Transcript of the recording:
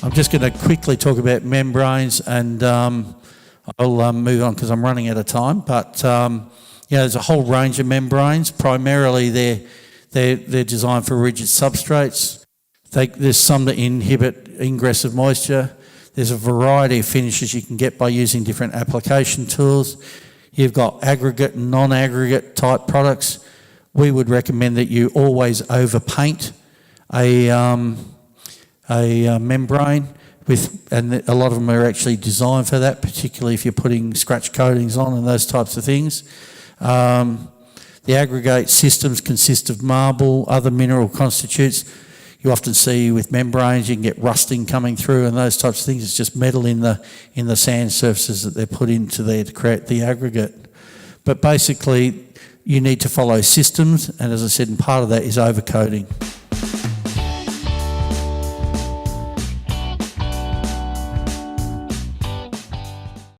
I'm just going to quickly talk about membranes, and I'll move on because I'm running out of time. But there's a whole range of membranes. Primarily, they're designed for rigid substrates. There's some that inhibit ingress of moisture. There's a variety of finishes you can get by using different application tools. You've got aggregate and non-aggregate type products. We would recommend that you always overpaint a membrane and a lot of them are actually designed for that, particularly if you're putting scratch coatings on and those types of things. The aggregate systems consist of marble, other mineral constitutes. You often see with membranes, you can get rusting coming through and those types of things. It's just metal in the sand surfaces that they're put into there to create the aggregate. But basically, you need to follow systems, and as I said, part of that is overcoating.